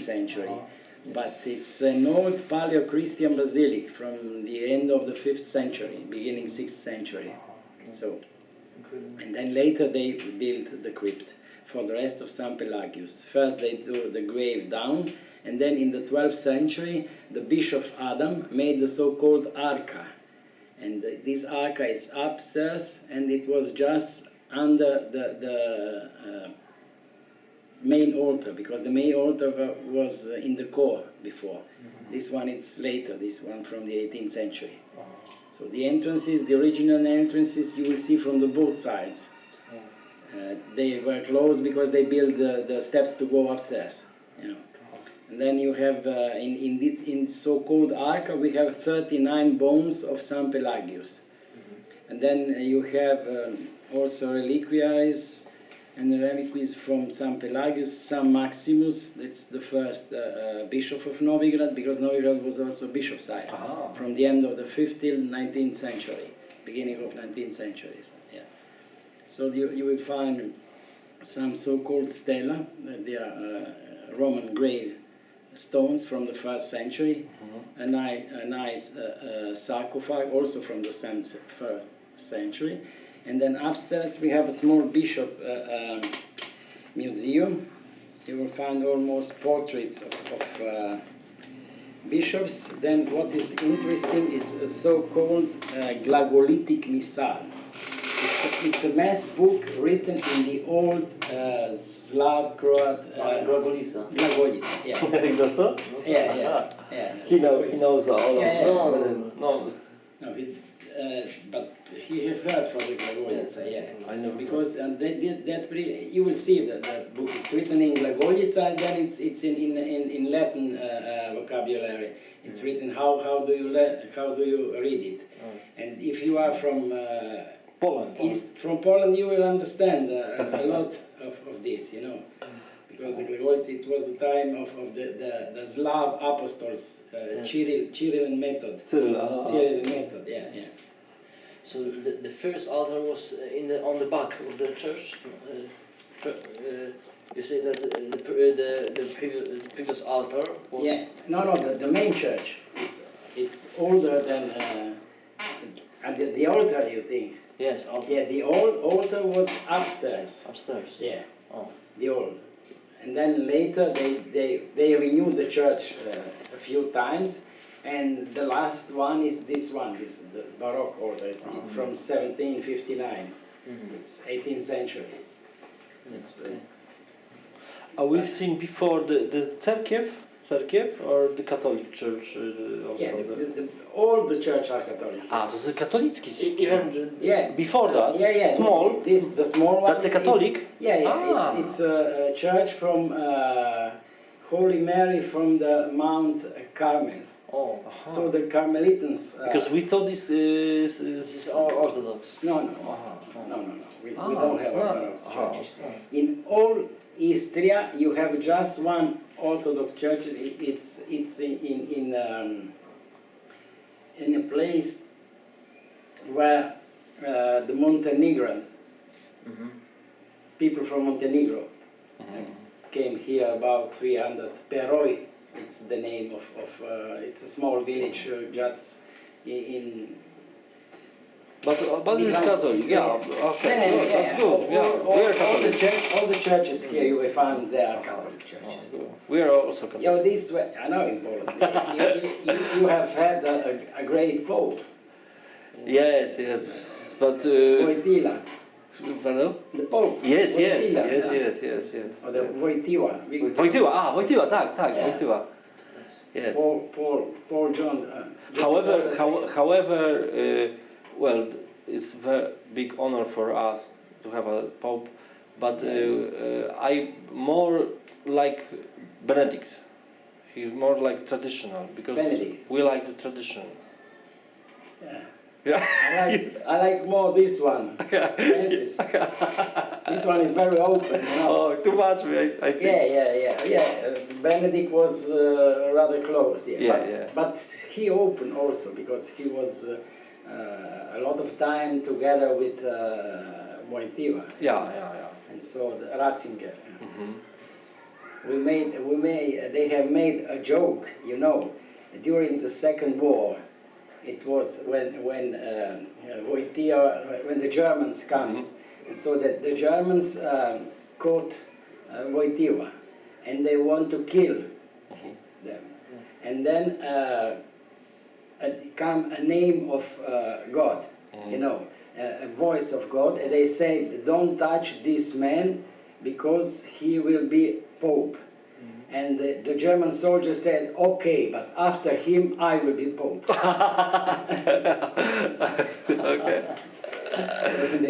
century. But it's an old Paleo-Christian basilic from the end of the 5th century, beginning 6th century. So, and then later they built the crypt for the rest of St. Pelagius. First they do the grave down, and then in the 12th century the Bishop Adam made the so-called arca. And this arca is upstairs, and it was just under the main altar, because the main altar was in the core before. This one it's later, this one from the 18th century. So the entrances, the original entrances, you will see from the both sides. They were closed because they built the steps to go upstairs. You know. And then you have, in so-called arca, we have 39 bones of St. Pelagius. And then you have also reliquaries, and the reliquaries from St. Pelagius, St. Maximus, that's the first bishop of Novigrad, because Novigrad was also bishop site from the end of the 5th till 19th century, beginning of 19th century. Yeah. So you will find some so-called stela, they are Roman grave stones from the 1st century, a nice sarcophag also from the 1st century. And then upstairs we have a small bishop museum. You will find almost portraits of bishops. Then what is interesting is a so-called Glagolitic Missal. It's a mass book written in the old Slav, Croat... Glagolica. Glagolica, yeah. Znasz to? Yeah. He knows all of No, but he have heard from the Glagolica, I know. Because you will see the book. It's written in Glagolica, and then it's in Latin vocabulary. It's written how do you read it, and if you are from Poland. From Poland, you will understand a lot of this, you know, because the Glagolica, it was the time of the Slav apostles, Cyril and Method. Cyril and Method, yeah. So the first altar was on the back of the church. You say that the previous altar was... Yeah, no, the main church it's older than and the altar, you think? Yes, altar. Yeah, the old altar was upstairs. Upstairs. Yeah. Oh. The old. And then later they renewed the church a few times, and the last one is this one, the Baroque altar. It's from 1759. It's 18th century. It's, we've seen before the cerkiew or the Catholic Church also? Yeah, all the church are Catholic. To jest katolicki. Yeah. Before that? Yeah. Small? The small one. That's the Catholic? Yeah. It's a church from Holy Mary from the Mount Carmel. Oh. So the Carmelitans... Because we thought this is Orthodox. No. We don't have Orthodox churches. In all Istria, you have just one Orthodox church. It's in a place where the Montenegrin people from Montenegro came here, about 300. Peroi, it's the name of it's a small village just in. But it's Catholic, okay, that's good. We are Catholic. All the churches here you will find they are Catholic churches. We are also Catholic. Yeah, this way, I know in Poland. you have had a great pope. Yes, but. Wojtyla. Pardon? The pope. Yes. Or the Wojtyła. Wojtyła, tak, Wojtyła. Yes. Paul John. However, well, it's a very big honor for us to have a pope, but I more like Benedict. He's more like traditional, because Benedict. We like the tradition. Yeah. I like more this one. Francis. This one is very open, you know. Oh, too much, I think. Yeah. Benedict was rather closed, But he opened also, because he was a lot of time together with Wojtyła. Yeah. And so Ratzinger. they have made a joke, you know, during the Second War. It was when Wojtyła, when the Germans comes, and so that the Germans caught Wojtyła, and they want to kill them, and then come a name of God, you know, a voice of God, and they say, don't touch this man because he will be Pope. And the German soldier said, okay, but after him I will be Pope. Okay.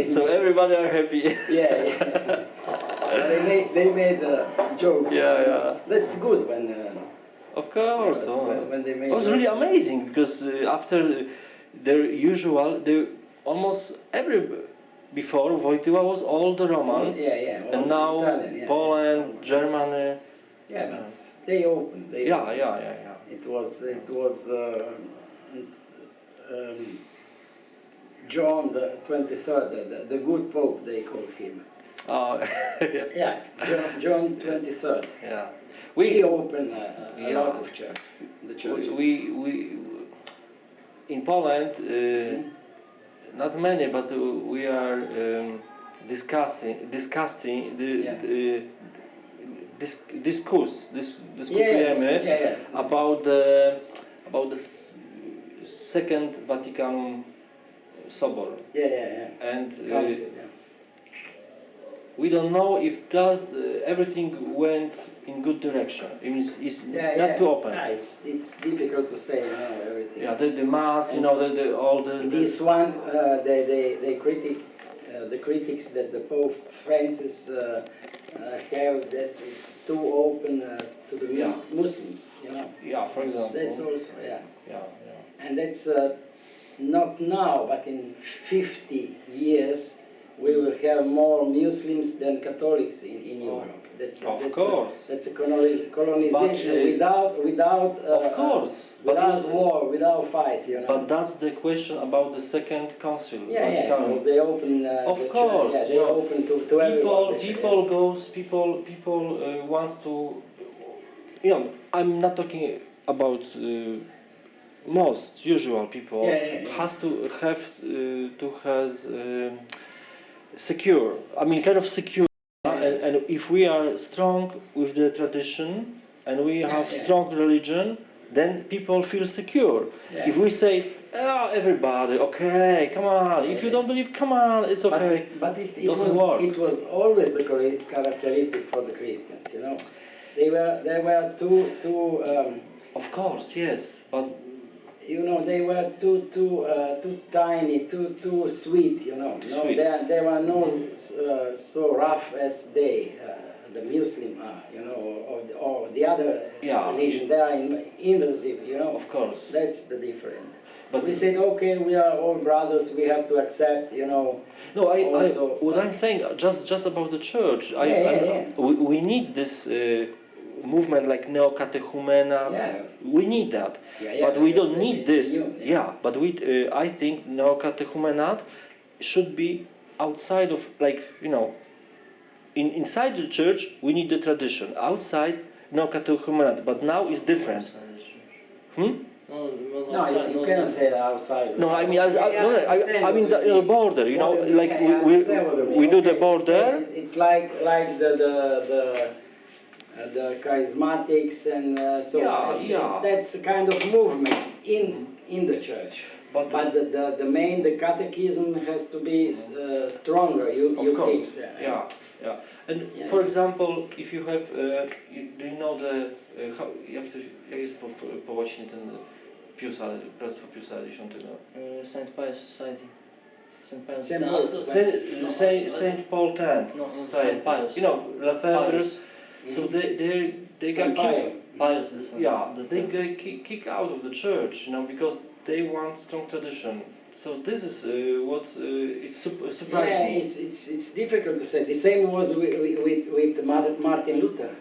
So everybody are happy. Yeah. They made jokes. Yeah. That's good when. Of course. Yes, Oh. when they made It was really amazing because after their usual, almost before Wojtyła was all the Romans, Yeah. All and now Italian, yeah. Poland, Germany. Yeah, but they opened. Yeah. It was John the 23rd, the good Pope they called him. Yeah. Yeah, John 23rd. Yeah. We opened a Yeah. lot of the church. We in Poland, not many, but we are discussing dyskutujemy Yeah. about the Second Vatican Sobor, Yeah. and Council, yeah. we don't know if everything went in good direction. It means it's not too open. Yeah, it's difficult to say, you know, everything. Yeah, the mass, you know, all the This one, the critics that the Pope Francis have, this is too open to the Yeah. Muslims, you know. Yeah, for example. That's also, yeah. Yeah. And that's not now, but in 50 years, we will have more Muslims than Catholics in Europe. That's a colonization without of course, without war, without fight, you know. But that's the question about the Second Council. Yeah, because they open. Of the course, church, they open to everyone. People wants to. You know, I'm not talking about most usual people. Has to have secure. I mean, kind of secure. And if we are strong with the tradition and we have strong religion, then people feel secure. Yeah. If we say, oh, everybody, okay, come on. If you don't believe, come on, it's okay. But it doesn't work. It was always the characteristic for the Christians, you know. They were too. Of course, yes, but you know, they were too tiny, too sweet, you know. Sweet. They were not so rough as the Muslim are, you know, or the other religion. They are invasive, you know. Of course. That's the difference. But we said, okay, we are all brothers. We have to accept, you know. No, what I'm saying just about the church. We need this. Movement like neo-catechumenat, we need that, but we don't need this. But I think neo-catechumenat should be outside of, like, you know, inside the church we need the tradition. Outside neo-catechumenat, but now it's different. No, you cannot say outside. No, I mean, I mean the border. You know, like we do the border. It's like the charismatics and that's a kind of movement in the church. But the catechism has to be stronger. Of course. Yeah. And for example, if you have, do you know jak jest po łacinie ten Piusa, Bractwo Piusa X? St. Pius Society. St. Pius. Saint Paul X. No, St. Pius. You know, Lefebvre. So they got Pius. They get kicked out of the church, you know, because they want strong tradition. So this is what it's surprising. Yeah, it's difficult to say. The same was with Martin Luther.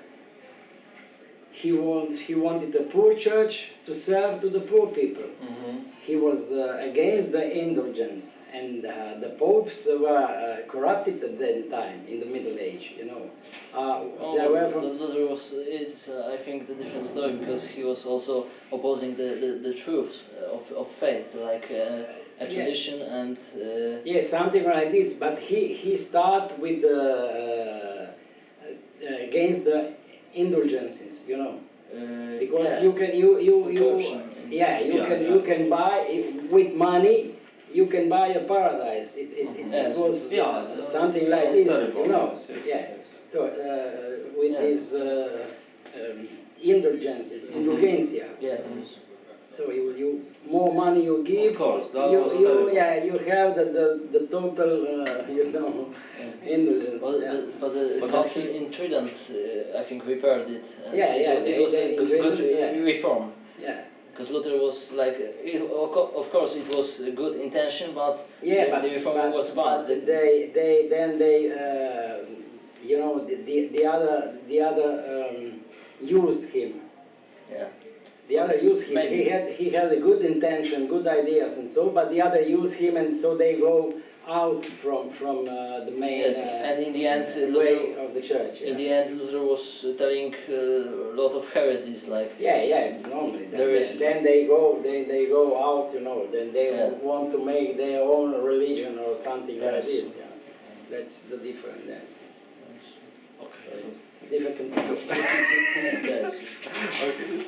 he wanted the poor church to serve to the poor people. He was against the indulgence, and the popes were corrupted at that time in the Middle Age. You know, they were from. Luther was, it's I think the different story, because he was also opposing the truths of faith, like a tradition and. Yeah, something like this. But he started with against the indulgences. You know. Because Yeah. you can Corruption. you can buy with money, you can buy a paradise. It was something like this, you know. So, with these indulgences, indulgencia. Yeah. So you more money you give, Of course, that was terrible. you have the total you know indulgence. Well, yeah. but the But council actually- in Trident, I think, repaired it. And Yeah, yeah, it was they a good integrated, yeah. reform. Yeah. Because Luther was like, of course, it was a good intention, but Yeah, the reform was bad. But they you know the other used him. Yeah. The other used him. Maybe. He had a good intention, good ideas, and so. But the other used him, and so they go out from the main Yes, and in the end, way Luther, of the church. Yeah. in the end, Luther was telling a lot of heresies, like. Yeah, it's normal. There is- Then they go out, you know. Then they Yeah. want to make their own religion or something like Yes. this. Yeah, that's the difference. That's Okay. difficult. Yes. Okay.